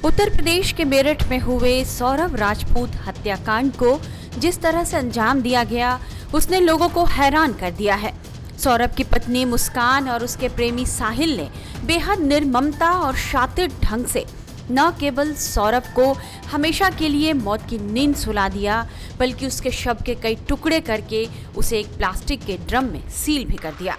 उत्तर प्रदेश के मेरठ में हुए सौरभ राजपूत हत्याकांड को जिस तरह से अंजाम दिया गया, उसने लोगों को हैरान कर दिया है। सौरभ की पत्नी मुस्कान और उसके प्रेमी साहिल ने बेहद निर्ममता और शातिर ढंग से न केवल सौरभ को हमेशा के लिए मौत की नींद सुला दिया, बल्कि उसके शव के कई टुकड़े करके उसे एक प्लास्टिक के ड्रम में सील भी कर दिया।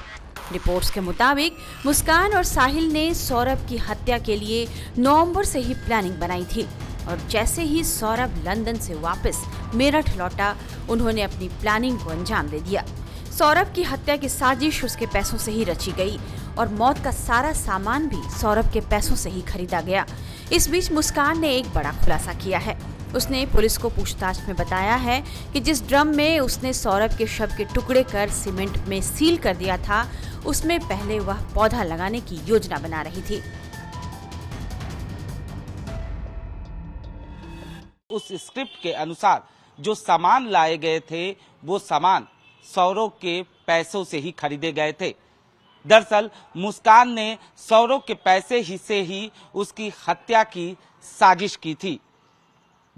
रिपोर्ट्स के मुताबिक मुस्कान और साहिल ने सौरभ की हत्या के लिए नवंबर से ही प्लानिंग बनाई थी और जैसे ही सौरभ लंदन से वापस मेरठ लौटा, उन्होंने अपनी प्लानिंग को अंजाम दे दिया। सौरभ की हत्या की साजिश उसके पैसों से ही रची गई और मौत का सारा सामान भी सौरभ के पैसों से ही खरीदा गया। इस बीच मुस्कान ने एक बड़ा खुलासा किया है। उसने पुलिस को पूछताछ में बताया है कि जिस ड्रम में उसने सौरभ के शव के टुकड़े कर सीमेंट में सील कर दिया था, उसमें पहले वह पौधा लगाने की योजना बना रही थी। उस स्क्रिप्ट के अनुसार जो सामान लाए गए थे, वो सामान सौरव के पैसों से ही खरीदे गए थे। दरअसल मुस्कान ने सौरव के पैसे ही से ही उसकी हत्या की साजिश की थी।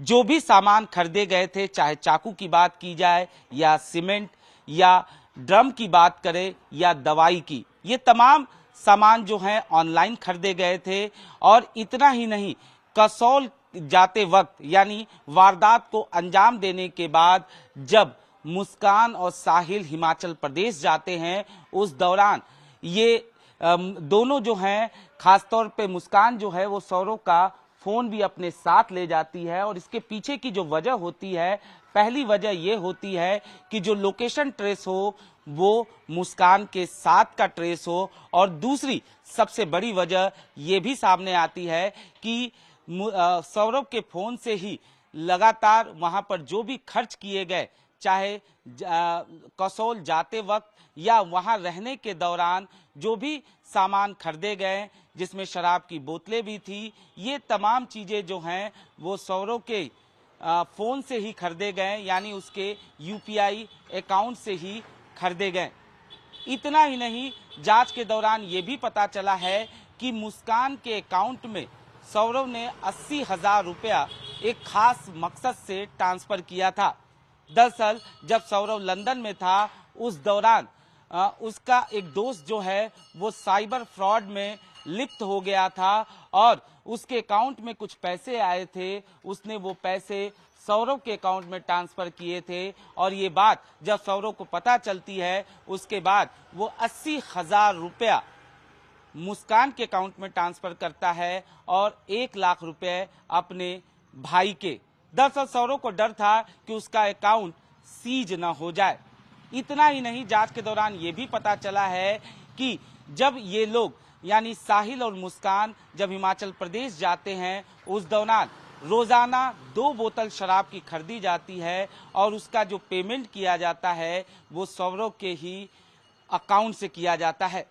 जो भी सामान खरीदे गए थे, चाहे चाकू की बात की जाए या सीमेंट या ड्रम की बात करें या दवाई की, ये तमाम सामान जो हैं ऑनलाइन खरीदे गए थे। और इतना ही नहीं, कसौल जाते वक्त यानी वारदात को अंजाम देने के बाद जब मुस्कान और साहिल हिमाचल प्रदेश जाते हैं, उस दौरान ये दोनों जो हैं, खासतौर पे मुस्कान जो है वो सौरव का फोन भी अपने साथ ले जाती है। और इसके पीछे की जो वजह होती है, पहली वजह ये होती है कि जो लोकेशन ट्रेस हो वो मुस्कान के साथ का ट्रेस हो। और दूसरी सबसे बड़ी वजह ये भी सामने आती है कि सौरभ के फोन से ही लगातार वहां पर जो भी खर्च किए गए, चाहे कसौल जाते वक्त या वहां रहने के दौरान जो भी सामान खरीदे गए, जिसमें शराब की बोतलें भी थी, ये तमाम चीजें जो हैं वो सौरव के फोन से ही खरीदे गए, यानी उसके यूपीआई अकाउंट से ही खरीदे गए। इतना ही नहीं, जांच के दौरान ये भी पता चला है कि मुस्कान के अकाउंट में सौरव ने 80,000 रुपया एक खास मकसद से ट्रांसफर किया था। दरअसल जब सौरव लंदन में था, उस दौरान उसका एक दोस्त जो है वो साइबर फ्रॉड में लिप्त हो गया था और उसके अकाउंट में कुछ पैसे आए थे। उसने वो पैसे सौरव के अकाउंट में ट्रांसफर किए थे और ये बात जब सौरव को पता चलती है, उसके बाद वो 80,000 रुपया मुस्कान के अकाउंट में ट्रांसफर करता है और 1 लाख रुपए अपने भाई के। दरअसल सौरव को डर था कि उसका अकाउंट सीज न हो जाए। इतना ही नहीं, जांच के दौरान ये भी पता चला है कि जब ये लोग यानी साहिल और मुस्कान जब हिमाचल प्रदेश जाते हैं, उस दौरान रोजाना 2 बोतल शराब की खरीदी जाती है और उसका जो पेमेंट किया जाता है वो सौरव के ही अकाउंट से किया जाता है।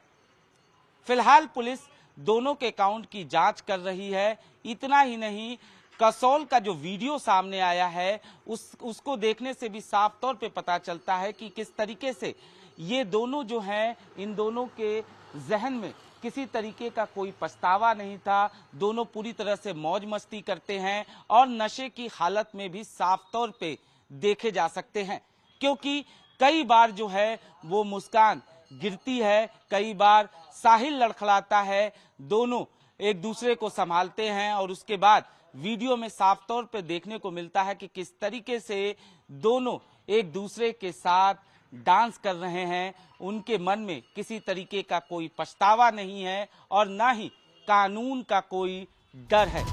फिलहाल पुलिस दोनों के अकाउंट की जांच कर रही है। इतना ही नहीं, कसौल का जो वीडियो सामने आया है उसको देखने से भी साफ तौर पे पता चलता है कि किस तरीके से ये दोनों जो हैं, इन दोनों के जहन में किसी तरीके का कोई पछतावा नहीं था। दोनों पूरी तरह से मौज मस्ती करते हैं और नशे की हालत में भी साफ तौर पे देखे जा सकते हैं, क्योंकि कई बार जो है वो मुस्कान गिरती है, कई बार साहिल लड़खड़ाता है, दोनों एक दूसरे को संभालते हैं और उसके बाद वीडियो में साफ तौर पे देखने को मिलता है कि किस तरीके से दोनों एक दूसरे के साथ डांस कर रहे हैं। उनके मन में किसी तरीके का कोई पछतावा नहीं है और ना ही कानून का कोई डर है।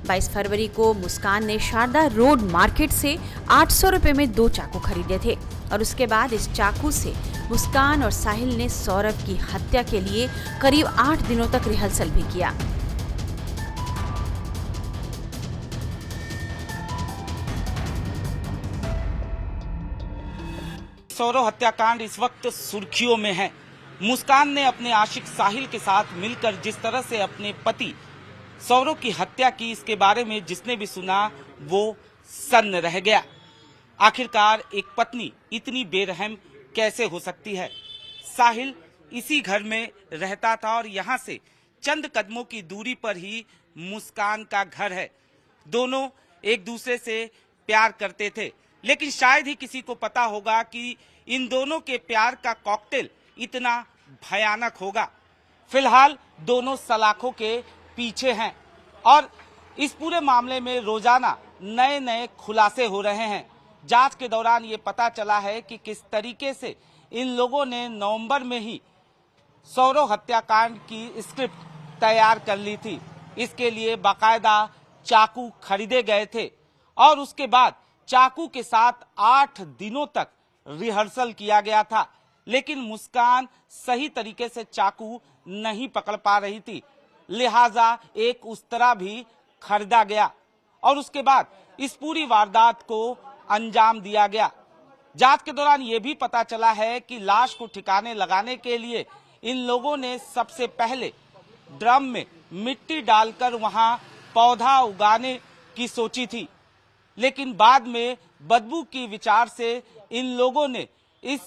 22 फरवरी को मुस्कान ने शारदा रोड मार्केट से 800 रुपए में 2 चाकू खरीदे थे और उसके बाद इस चाकू से मुस्कान और साहिल ने सौरभ की हत्या के लिए करीब 8 दिनों तक रिहर्सल भी किया। सौरव हत्याकांड इस वक्त सुर्खियों में है। मुस्कान ने अपने आशिक साहिल के साथ मिलकर जिस तरह से अपने पति सौरव की हत्या की, इसके बारे में जिसने भी सुना वो सन्न रह गया। आखिरकार एक पत्नी इतनी बेरहम कैसे हो सकती है। साहिल इसी घर में रहता था और यहाँ से चंद कदमों की दूरी पर ही मुस्कान का घर है। दोनों एक दूसरे से प्यार करते थे, लेकिन शायद ही किसी को पता होगा कि इन दोनों के प्यार का कॉकटेल इतना भयानक होगा। फिलहाल दोनों सलाखों के पीछे हैं और इस पूरे मामले में रोजाना नए नए खुलासे हो रहे हैं। जांच के दौरान ये पता चला है कि किस तरीके से इन लोगों ने नवंबर में ही सौरव हत्याकांड की स्क्रिप्ट तैयार कर ली थी। इसके लिए बाकायदा चाकू खरीदे गए थे और उसके बाद चाकू के साथ 8 दिनों तक रिहर्सल किया गया था, लेकिन मुस्कान सही तरीके से चाकू नहीं पकड़ पा रही थी, लिहाजा एक उस्तरा भी खरीदा गया और उसके बाद इस पूरी वारदात को अंजाम दिया गया। जांच के दौरान यह भी पता चला है कि लाश को ठिकाने लगाने के लिए इन लोगों ने सबसे पहले ड्रम में मिट्टी डालकर वहां पौधा उगाने की सोची थी, लेकिन बाद में बदबू की विचार से इन लोगों ने इस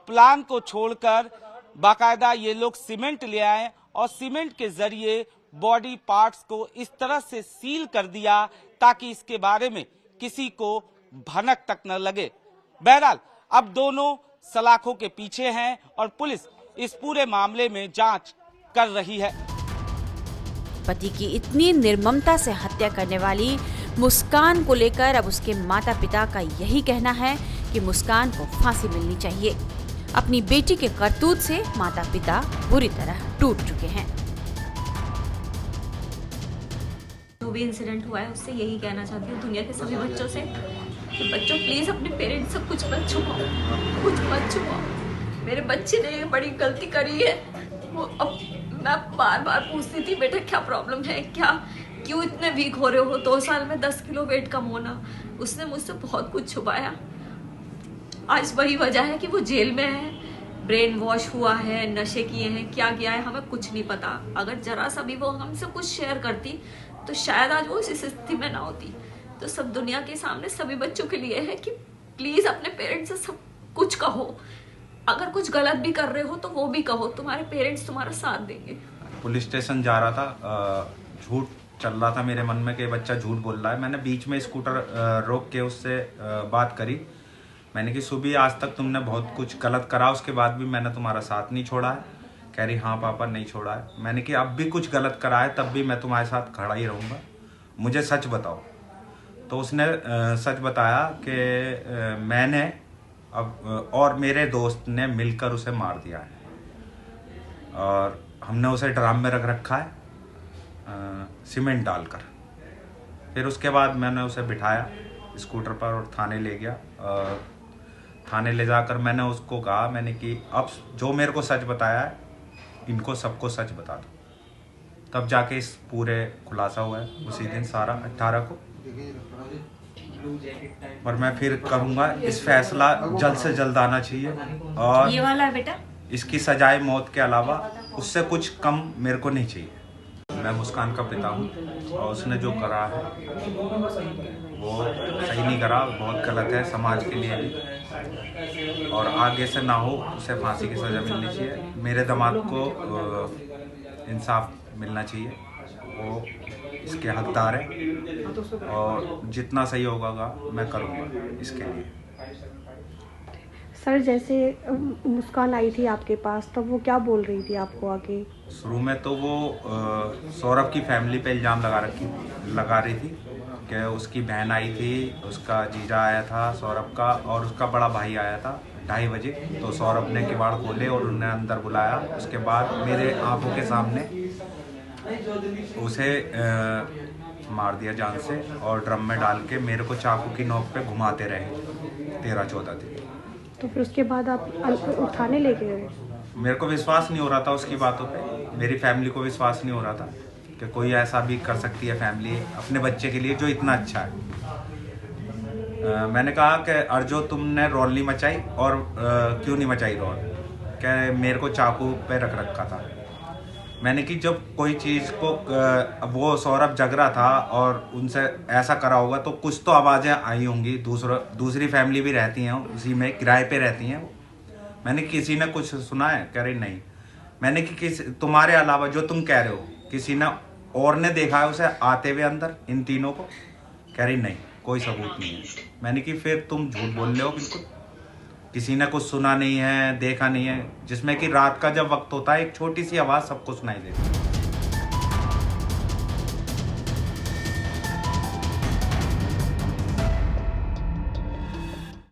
प्लान को छोड़कर बाकायदा ये लोग सीमेंट ले आए और सीमेंट के जरिए बॉडी पार्ट्स को इस तरह से सील कर दिया ताकि इसके बारे में किसी को भनक तक न लगे। बहरहाल अब दोनों सलाखों के पीछे हैं और पुलिस इस पूरे मामले में जांच कर रही है। पति की इतनी निर्ममता से हत्या करने वाली मुस्कान को लेकर अब उसके माता पिता का यही कहना है कि मुस्कान को फांसी मिलनी चाहिए। अपनी बेटी के करतूत से माता पिता बुरी तरह टूट चुके हैं। जो भी इंसिडेंट हुआ है उससे यही कहना चाहती हूँ दुनिया के सभी बच्चों से कि बच्चों प्लीज अपने पेरेंट्स से कुछ मत छुपाओ। मेरे बच्चे ने बड़ी गलती करी है। वो अब मैं बार बार पूछती थी बेटा क्या प्रॉब्लम है, क्यों इतने वीक हो रहे हो, 2 साल में 10 किलो वेट कम होना। उसने मुझसे बहुत कुछ छुपाया। आज वही वजह है कि वो जेल में है, ब्रेन वॉश हुआ है, नशे किए हैं, क्या किया है हमें कुछ नहीं पता। अगर जरा सा भी वो हमसे कुछ शेयर करती तो शायद आज वो इस स्थिति में ना होती। तो सब दुनिया के सामने सभी बच्चों के लिए है कि प्लीज अपने पेरेंट्स से सब कुछ कहो। अगर कुछ गलत भी कर रहे हो तो वो भी कहो, तुम्हारे पेरेंट्स तुम्हारा साथ देंगे। पुलिस स्टेशन जा रहा था, झूठ चल रहा था मेरे मन में कि बच्चा झूठ बोल रहा है। मैंने बीच में स्कूटर रोक के उससे बात करी। मैंने कि सुबह आज तक तुमने बहुत कुछ गलत करा, उसके बाद भी मैंने तुम्हारा साथ नहीं छोड़ा है। कह रही हाँ पापा नहीं छोड़ा है। मैंने कि अब भी कुछ गलत करा है तब भी मैं तुम्हारे साथ खड़ा ही रहूँगा, मुझे सच बताओ। तो उसने सच बताया कि मैंने अब और मेरे दोस्त ने मिलकर उसे मार दिया है और हमने उसे ड्राम में रख रखा है सीमेंट डालकर। फिर उसके बाद मैंने उसे बिठाया स्कूटर पर और थाने ले गया। थाने ले जाकर मैंने उसको कहा, मैंने कि अब जो मेरे को सच बताया है इनको सबको सच बता दो। तब जाके इस पूरे खुलासा हुआ है उसी दिन सारा 18 को। पर मैं फिर कहूँगा इस फैसला जल्द से जल्द आना चाहिए और ये वाला है बेटा, इसकी सजाए मौत के अलावा उससे कुछ कम मेरे को नहीं चाहिए। मैं मुस्कान का पिता हूँ और उसने जो करा है वो सही नहीं करा, बहुत गलत है समाज के लिए भी, और आगे से ना हो उसे फांसी की सज़ा मिलनी चाहिए। मेरे दामाद को इंसाफ मिलना चाहिए, वो इसके हकदार है और जितना सही होगा मैं करूँगा इसके लिए। सर जैसे मुस्कान आई थी आपके पास तब वो क्या बोल रही थी आपको आके? शुरू में तो वो सौरभ की फैमिली पे इल्ज़ाम लगा रही थी कि उसकी बहन आई थी, उसका जीजा आया था सौरभ का और उसका बड़ा भाई आया था 2:30 बजे। तो सौरभ ने किवाड़ खोले और उन्हें अंदर बुलाया। उसके बाद मेरे आंखों के सामने उसे मार दिया जान से और ड्रम में डाल के मेरे को चाकू की नोक पे घुमाते रहे 13-14 दिन। तो फिर उसके बाद आप उठाने लेके गए? मेरे को विश्वास नहीं हो रहा था उसकी बातों पे, मेरी फैमिली को विश्वास नहीं हो रहा था कि कोई ऐसा भी कर सकती है फैमिली अपने बच्चे के लिए जो इतना अच्छा है। मैंने कहा कि अर्जो तुमने रौल नहीं मचाई और क्यों नहीं मचाई रौल, क्या मेरे को चाकू पे रख रखा था। मैंने कि जब कोई चीज़ को वो सौरभ जग रहा था और उनसे ऐसा करा होगा तो कुछ तो आवाज़ें आई होंगी, दूसरी फैमिली भी रहती हैं उसी में, किराए पे रहती हैं। मैंने किसी ने कुछ सुना है? कह रही नहीं। मैंने कि तुम्हारे अलावा जो तुम कह रहे हो किसी ने और ने देखा है उसे आते हुए अंदर, इन तीनों को। कह रही नहीं, कोई सबूत नहीं है। मैंने कि फिर तुम झूठ बोल रहे हो बिल्कुल, किसी ने कुछ सुना नहीं है, देखा नहीं है। जिसमें कि रात का जब वक्त होता है एक छोटी सी आवाज़ सबको सुनाई देती है।